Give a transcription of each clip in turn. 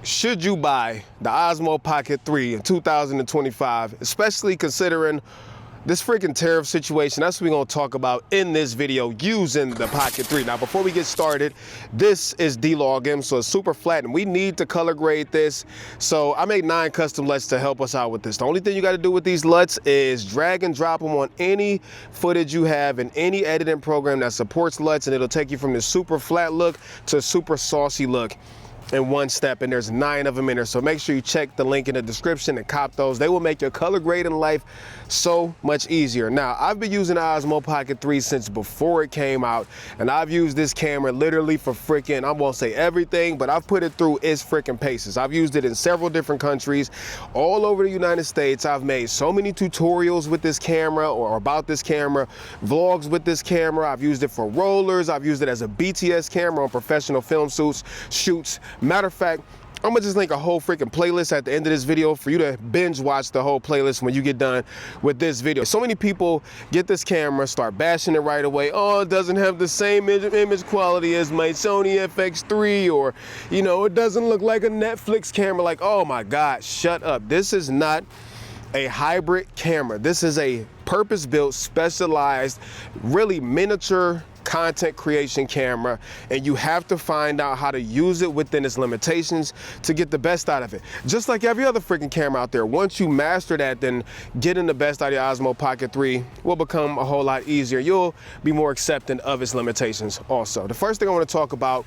Should you buy the Osmo Pocket 3 in 2025, especially considering this freaking tariff situation? That's what we're gonna talk about in this video using the Pocket 3. Now, before we get started, this is D-Log-M, so it's super flat, and we need to color grade this. So I made 9 custom LUTs to help us out with this. The only thing you gotta do with these LUTs is drag and drop them on any footage you have in any editing program that supports LUTs, and it'll take you from this super flat look to a super saucy look in one step, and there's 9 of them in there. So make sure you check the link in the description and cop those. They will make your color grading life so much easier. Now, I've been using the Osmo Pocket 3 since before it came out, and I've used this camera literally for freaking, I won't say everything, but I've put it through its freaking paces. I've used it in several different countries all over the United States. I've made so many tutorials with this camera or about this camera, vlogs with this camera. I've used it for rollers. I've used it as a BTS camera on professional film shoots. Matter of fact, I'm gonna just link a whole freaking playlist at the end of this video for you to binge watch the whole playlist when you get done with this video. So many people get this camera, start bashing it right away. Oh, it doesn't have the same image quality as my Sony FX3, or, you know, it doesn't look like a Netflix camera. Like, oh my God, shut up. This is not a hybrid camera. This is a purpose-built, specialized, really miniature content creation camera, and you have to find out how to use it within its limitations to get the best out of it. Just like every other freaking camera out there, once you master that, then getting the best out of your Osmo Pocket 3 will become a whole lot easier. You'll be more accepting of its limitations also. The first thing I want to talk about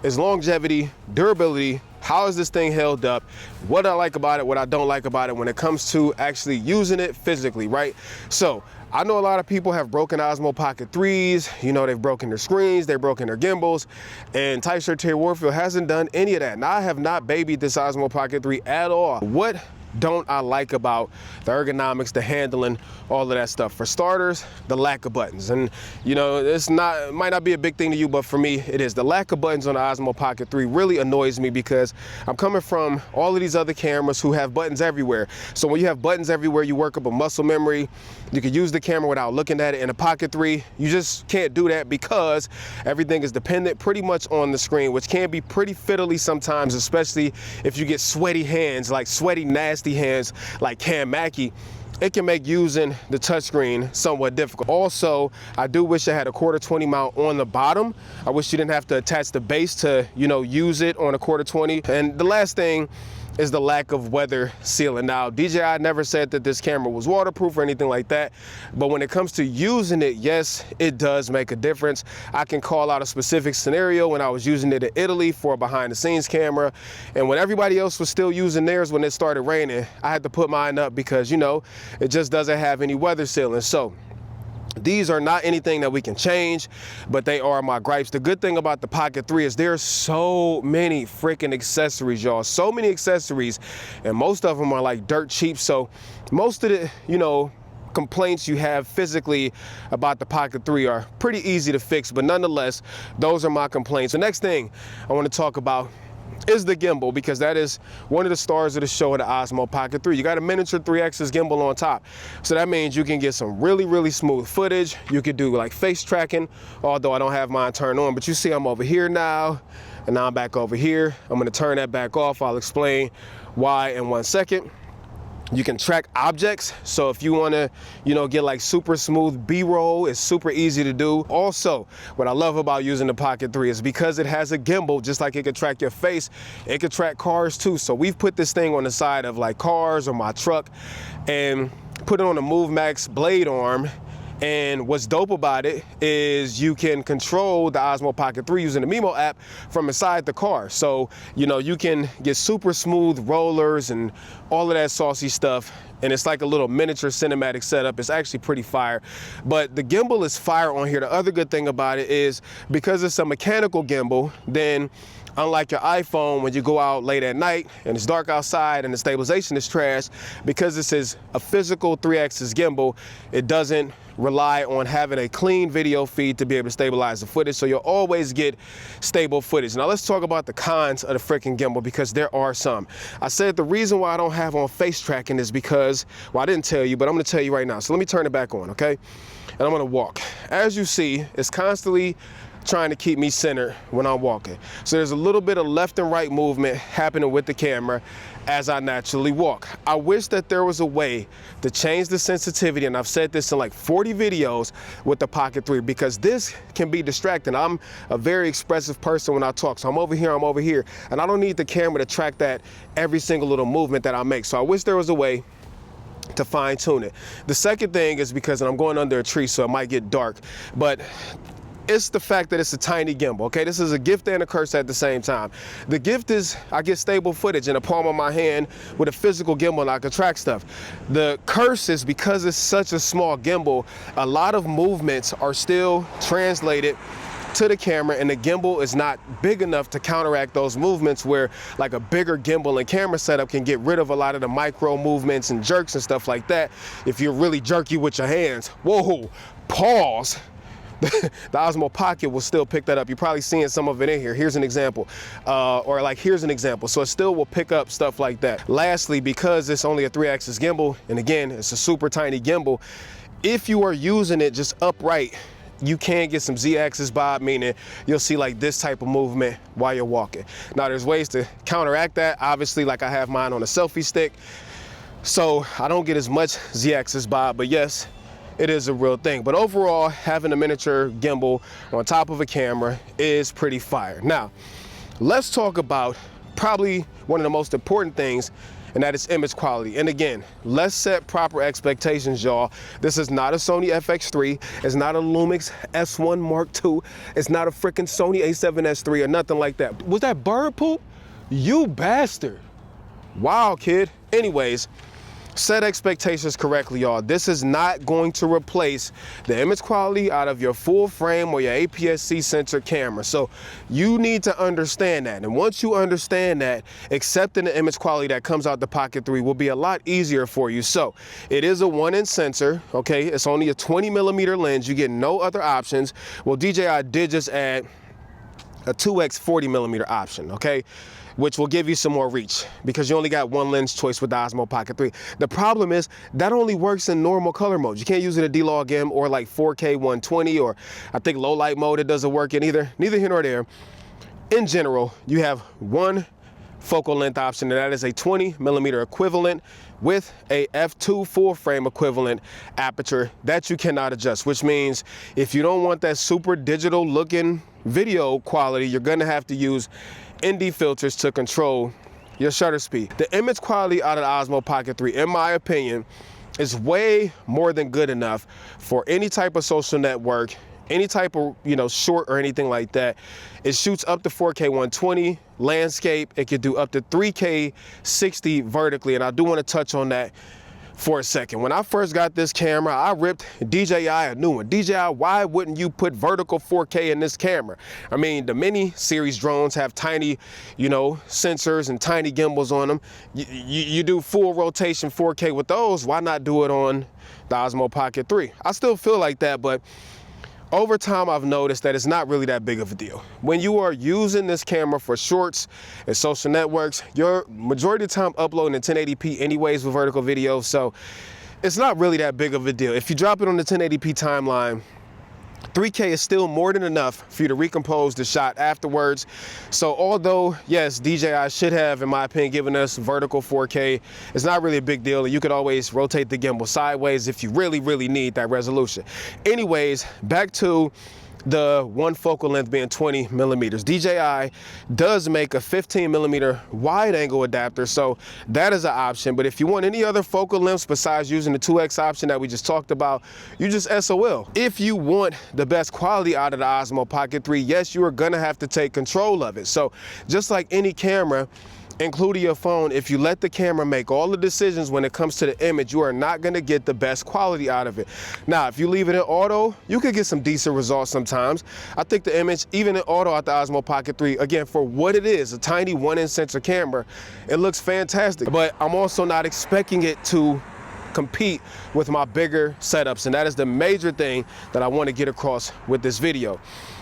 is longevity, durability. How is this thing held up? What I like about it, what I don't like about it when it comes to actually using it physically, right? So I know a lot of people have broken Osmo Pocket 3s. You know, they've broken their screens, they've broken their gimbals, and Type Certified Warfield hasn't done any of that. Now, I have not babied this Osmo Pocket 3 at all. What don't I like about the ergonomics, the handling, all of that stuff? For starters, the lack of buttons. And you know, it might not be a big thing to you, but for me, it is. The lack of buttons on the Osmo Pocket 3 really annoys me because I'm coming from all of these other cameras who have buttons everywhere. So when you have buttons everywhere, you work up a muscle memory. You can use the camera without looking at it. In a Pocket 3, you just can't do that because everything is dependent pretty much on the screen, which can be pretty fiddly sometimes, especially if you get sweaty hands, like sweaty, nasty hands like Cam Mackey. It can make using the touchscreen somewhat difficult. Also, I do wish I had a 1/4-20 mount on the bottom. I wish you didn't have to attach the base to, you know, use it on a 1/4-20. And the last thing is the lack of weather sealing. Now, DJI never said that this camera was waterproof or anything like that, but when it comes to using it, yes, it does make a difference. I can call out a specific scenario when I was using it in Italy for a behind the scenes camera, and when everybody else was still using theirs when it started raining, I had to put mine up because, you know, it just doesn't have any weather sealing. So these are not anything that we can change, but they are my gripes. The good thing about the Pocket 3 is there's so many freaking accessories, y'all. So many accessories, and most of them are like dirt cheap. So most of the, you know, complaints you have physically about the Pocket 3 are pretty easy to fix, but nonetheless, those are my complaints. The next thing I want to talk about is the gimbal, because that is one of the stars of the show of the Osmo Pocket 3. You got a miniature 3axis gimbal on top. So that means you can get some really, really smooth footage. You could do like face tracking, although I don't have mine turned on, but you see I'm over here now, and now I'm back over here. I'm gonna turn that back off. I'll explain why in 1 second. You can track objects, so if you want to, you know, get like super smooth B-roll, it's super easy to do. Also, what I love about using the Pocket 3 is because it has a gimbal, just like it could track your face, it could track cars too. So we've put this thing on the side of like cars or my truck and put it on a MoveMax blade arm. And what's dope about it is you can control the Osmo Pocket 3 using the Mimo app from inside the car. So, you know, you can get super smooth rollers and all of that saucy stuff. And it's like a little miniature cinematic setup. It's actually pretty fire. But the gimbal is fire on here. The other good thing about it is because it's a mechanical gimbal, then unlike your iPhone, when you go out late at night and it's dark outside and the stabilization is trash, because this is a physical 3-axis gimbal, it doesn't rely on having a clean video feed to be able to stabilize the footage, so you'll always get stable footage. Now let's talk about the cons of the freaking gimbal, because there are some. I said the reason why I don't have on face tracking is because, well, I didn't tell you, but I'm gonna tell you right now. So let me turn it back on, okay? And I'm gonna walk. As you see, it's constantly trying to keep me centered when I'm walking. So there's a little bit of left and right movement happening with the camera as I naturally walk. I wish that there was a way to change the sensitivity, and I've said this in like 40 videos with the Pocket 3, because this can be distracting. I'm a very expressive person when I talk, so I'm over here, and I don't need the camera to track that every single little movement that I make. So I wish there was a way to fine tune it. The second thing is because, and I'm going under a tree so it might get dark, but it's the fact that it's a tiny gimbal, okay? This is a gift and a curse at the same time. The gift is I get stable footage in the palm of my hand with a physical gimbal and I can track stuff. The curse is because it's such a small gimbal, a lot of movements are still translated to the camera, and the gimbal is not big enough to counteract those movements, where like a bigger gimbal and camera setup can get rid of a lot of the micro movements and jerks and stuff like that if you're really jerky with your hands. Whoa, pause. The Osmo Pocket will still pick that up. You're probably seeing some of it in here. Here's an example, or like here's an example. So it still will pick up stuff like that. Lastly, because it's only a 3-axis gimbal, and again, it's a super tiny gimbal, if you are using it just upright, you can get some Z-axis bob, meaning you'll see like this type of movement while you're walking. Now there's ways to counteract that. Obviously, like I have mine on a selfie stick, so I don't get as much Z-axis bob, but yes, it is a real thing. But overall, having a miniature gimbal on top of a camera is pretty fire. Now, let's talk about probably one of the most important things, and that is image quality. And again, let's set proper expectations, y'all. This is not a Sony FX3. It's not a Lumix S1 Mark II. It's not a freaking Sony A7S III or nothing like that. Was that bird poop? You bastard. Wow, kid. Anyways, set expectations correctly, y'all. This is not going to replace the image quality out of your full frame or your APS-C sensor camera. So you need to understand that. And once you understand that, accepting the image quality that comes out the Pocket 3 will be a lot easier for you. So it is a 1-inch sensor, okay? It's only a 20mm lens. You get no other options. Well, DJI did just add a 2x 40mm option, okay? Which will give you some more reach because you only got one lens choice with the Osmo Pocket 3. The problem is that only works in normal color modes. You can't use it in D-Log-M or like 4K 120, or I think low light mode it doesn't work in either. Neither here nor there. In general, you have one focal length option, and that is a 20mm equivalent with a f2 full frame equivalent aperture that you cannot adjust, which means if you don't want that super digital looking video quality, you're gonna have to use ND filters to control your shutter speed. The image quality out of the Osmo Pocket 3, in my opinion, is way more than good enough for any type of social network, any type of, short or anything like that. It shoots up to 4K 120 landscape. It can do up to 3K 60 vertically, and I do want to touch on that for a second. When I first got this camera, I ripped DJI a new one. DJI, why wouldn't you put vertical 4K in this camera? I mean, the mini series drones have tiny, sensors and tiny gimbals on them. You do full rotation 4K with those. Why not do it on the Osmo Pocket 3? I still feel like that, but over time, I've noticed that it's not really that big of a deal. When you are using this camera for shorts and social networks, you're majority of the time uploading in 1080p anyways with vertical video, so it's not really that big of a deal. If you drop it on the 1080p timeline, 3K is still more than enough for you to recompose the shot afterwards. So although, yes, DJI should have, in my opinion, given us vertical 4K, it's not really a big deal. And you could always rotate the gimbal sideways if you really, really need that resolution. Anyways, back to the one focal length being 20mm. DJI does make a 15mm wide angle adapter, so that is an option. But if you want any other focal lengths besides using the 2x option that we just talked about, you just SOL. If you want the best quality out of the Osmo Pocket 3, yes, you are gonna have to take control of it. So just like any camera, including your phone, if you let the camera make all the decisions when it comes to the image, you are not gonna get the best quality out of it. Now, if you leave it in auto, you could get some decent results sometimes. I think the image, even in auto at the Osmo Pocket 3, again, for what it is, a tiny 1-inch sensor camera, it looks fantastic. But I'm also not expecting it to compete with my bigger setups, and that is the major thing that I want to get across with this video.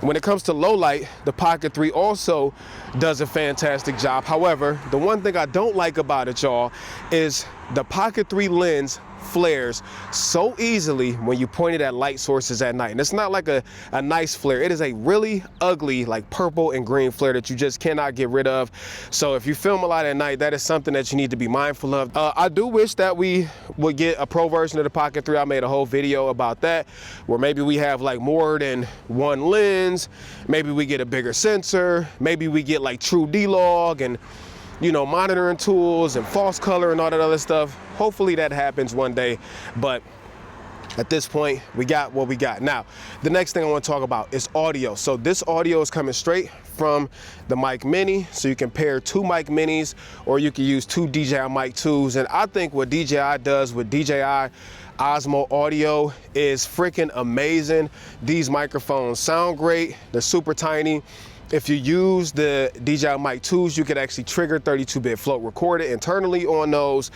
When it comes to low light, the Pocket 3 also does a fantastic job. However, the one thing I don't like about it, y'all, is the Pocket 3 lens flares so easily when you point it at light sources at night. And it's not like a nice flare. It is a really ugly, like purple and green flare that you just cannot get rid of. So if you film a lot at night, that is something that you need to be mindful of. I do wish that we would get a pro version of the Pocket 3. I made a whole video about that, where maybe we have like more than one lens, maybe we get a bigger sensor, maybe we get like true D-Log and, you know, monitoring tools and false color and all that other stuff. Hopefully that happens one day, but at this point, we got what we got. Now, the next thing I want to talk about is audio. So this audio is coming straight from the Mic Mini. So you can pair two Mic Minis, or you can use two DJI Mic 2s. And I think what DJI does with DJI Osmo audio is freaking amazing. These microphones sound great. They're super tiny. If you use the DJI Mic 2s, you could actually trigger 32-bit float record it internally on those.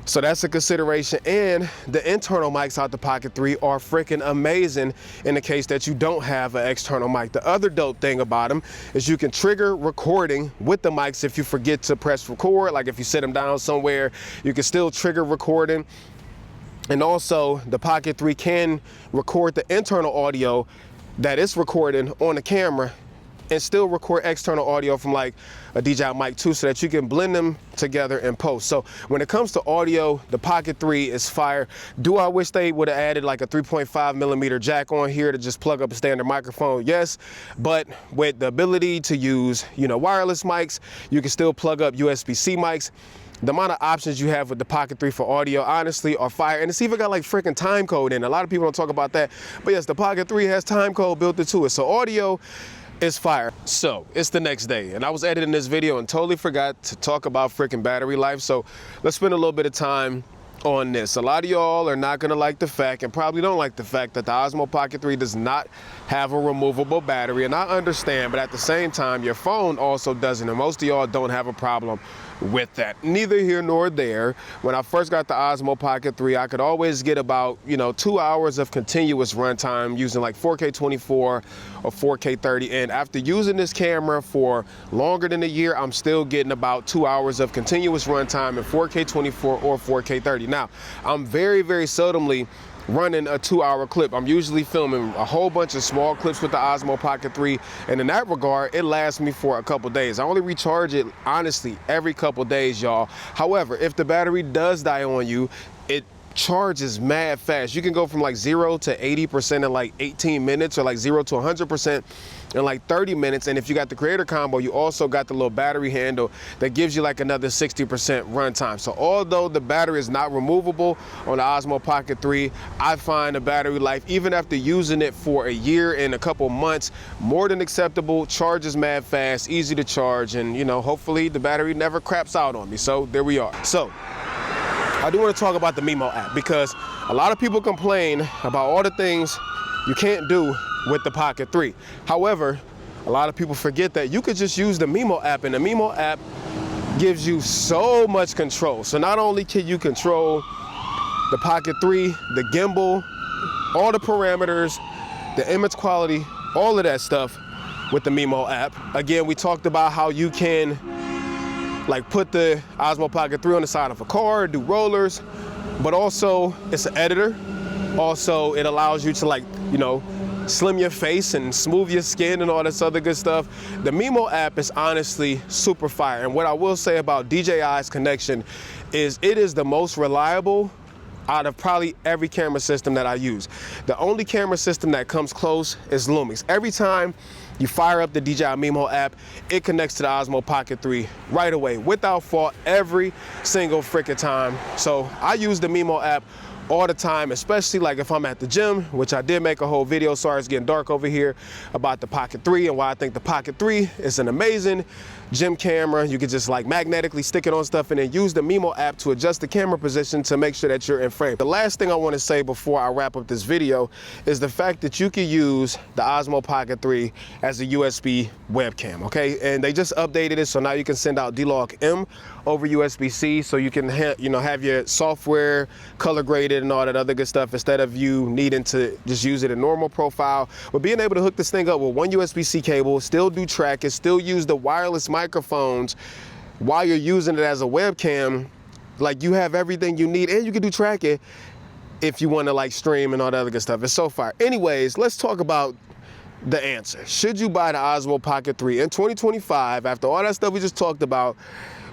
So that's a consideration. And the internal mics out the Pocket 3 are freaking amazing in the case that you don't have an external mic. The other dope thing about them is you can trigger recording with the mics if you forget to press record. Like if you sit them down somewhere, you can still trigger recording. And also the Pocket 3 can record the internal audio that it's recording on the camera and still record external audio from like a DJI Mic 2 so that you can blend them together in post. So when it comes to audio, the Pocket 3 is fire. Do I wish they would have added like a 3.5mm jack on here to just plug up a standard microphone? Yes, but with the ability to use, you know, wireless mics, you can still plug up USB-C mics. The amount of options you have with the Pocket 3 for audio, honestly, are fire. And it's even got like freaking time code in it. A lot of people don't talk about that. But yes, the Pocket 3 has time code built into it. So audio is fire. So it's the next day, and I was editing this video and totally forgot to talk about freaking battery life. So let's spend a little bit of time on this. A lot of y'all are not gonna like the fact, and probably don't like the fact, that the Osmo Pocket 3 does not have a removable battery. And I understand, but at the same time, your phone also doesn't, and most of y'all don't have a problem with that. Neither here nor there. When I first got the Osmo Pocket 3, I could always get about, you know, 2 hours of continuous runtime using like 4K 24 or 4K 30. And after using this camera for longer than a year, I'm still getting about 2 hours of continuous runtime in 4K 24 or 4K 30. Now, I'm very, very seldomly running a 2-hour clip. I'm usually filming a whole bunch of small clips with the Osmo Pocket 3, and in that regard, it lasts me for a couple days. I only recharge it, honestly, every couple days, y'all. However, if the battery does die on you, it charges mad fast. You can go from like 0 to 80% in like 18 minutes, or like 0 to 100% in like 30 minutes. And if you got the creator combo, you also got the little battery handle that gives you like another 60% runtime. So although the battery is not removable on the Osmo Pocket 3, I find the battery life, even after using it for a year and a couple months, more than acceptable. Charges mad fast, easy to charge, and you know, hopefully the battery never craps out on me. So there we are. So I do want to talk about the Mimo app, because a lot of people complain about all the things you can't do with the Pocket 3. However, a lot of people forget that you could just use the Mimo app, and the Mimo app gives you so much control. So not only can you control the Pocket 3, the gimbal, all the parameters, the image quality, all of that stuff with the Mimo app. Again, we talked about how you can like put the Osmo Pocket 3 on the side of a car, do rollers, but also it's an editor. Also, it allows you to, like, you know, slim your face and smooth your skin and all this other good stuff. The Mimo app is honestly super fire. And what I will say about DJI's connection is it is the most reliable out of probably every camera system that I use. The only camera system that comes close is Lumix. Every time you fire up the DJI Mimo app, it connects to the Osmo Pocket 3 right away, without fault, every single freaking time. So I use the Mimo app all the time, especially like if I'm at the gym, which I did make a whole video, sorry it's getting dark over here, about the Pocket 3 and why I think the Pocket 3 is an amazing gym camera. You can just like magnetically stick it on stuff and then use the Mimo app to adjust the camera position to make sure that you're in frame. The last thing I want to say before I wrap up this video is the fact that you can use the Osmo Pocket 3 as a USB webcam, okay? And they just updated it, so now you can send out D-Log M over USB-C, so you can have your software color graded and all that other good stuff, instead of you needing to just use it in normal profile. But being able to hook this thing up with one USB-C cable, still do track it, still use the wireless microphones while you're using it as a webcam, Like, you have everything you need, and you can do tracking if you want to like stream and all that other good stuff. It's so fire. Anyways, let's talk about the answer. Should you buy the Osmo Pocket 3 in 2025 after all that stuff we just talked about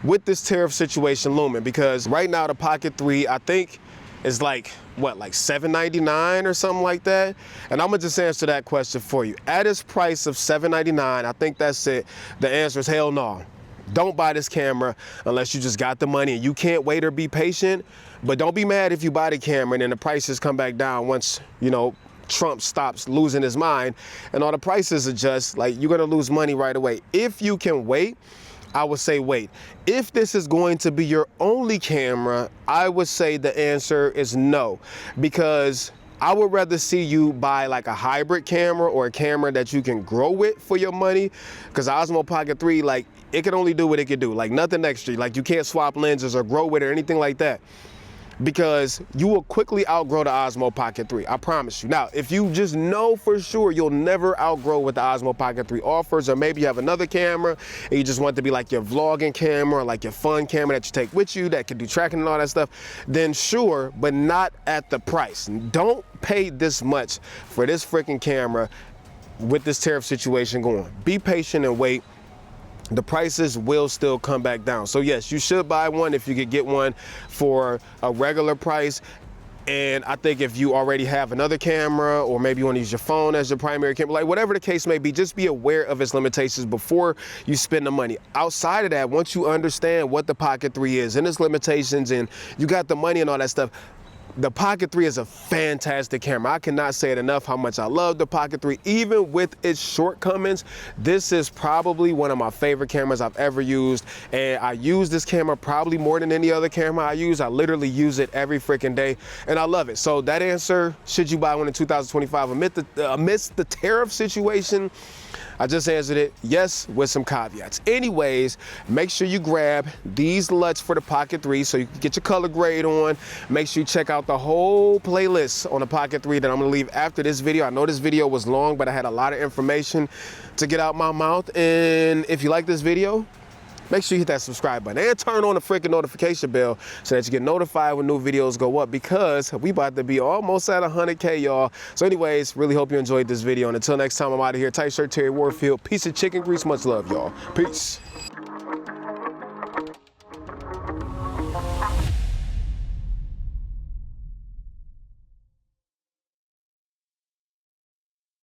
with this tariff situation looming? Because right now the Pocket 3, I think, is like, what, like $799 or something like that? And I'm gonna just answer that question for you. At its price of $799, I think that's it. The answer is hell no. Don't buy this camera unless you just got the money and you can't wait or be patient. But don't be mad if you buy the camera and then the prices come back down once, you know, Trump stops losing his mind and all the prices adjust. Like, you're gonna lose money right away. If you can wait, I would say wait. If this is going to be your only camera, I would say the answer is no, because I would rather see you buy like a hybrid camera or a camera that you can grow with for your money, because Osmo Pocket 3, like, it can only do what it can do, like nothing extra. Like, you can't swap lenses or grow with it or anything like that, because you will quickly outgrow the Osmo Pocket 3, I promise you. Now, if you just know for sure you'll never outgrow what the Osmo Pocket 3 offers, or maybe you have another camera and you just want it to be like your vlogging camera, or like your fun camera that you take with you that can do tracking and all that stuff, then sure, but not at the price. Don't pay this much for this freaking camera with this tariff situation going. Be patient and wait. The prices will still come back down. So yes, you should buy one if you could get one for a regular price. And I think if you already have another camera, or maybe you want to use your phone as your primary camera, like whatever the case may be, just be aware of its limitations before you spend the money. Outside of that, once you understand what the Pocket 3 is and its limitations and you got the money and all that stuff, the Pocket 3 is a fantastic camera. I cannot say it enough how much I love the Pocket 3. Even with its shortcomings, this is probably one of my favorite cameras I've ever used. And I use this camera probably more than any other camera I use. I literally use it every freaking day, and I love it. So that answer, should you buy one in 2025 amidst the tariff situation, I just answered it yes with some caveats. Anyways, make sure you grab these LUTs for the Pocket 3 so you can get your color grade on. Make sure you check out the whole playlist on the Pocket 3 that I'm gonna leave after this video. I know this video was long, but I had a lot of information to get out my mouth. And if you like this video, make sure you hit that subscribe button and turn on the freaking notification bell so that you get notified when new videos go up, because we about to be almost at 100K, y'all. So anyways, really hope you enjoyed this video. And until next time, I'm out of here. Tight shirt, Terry Warfield. Piece of chicken grease. Much love, y'all. Peace.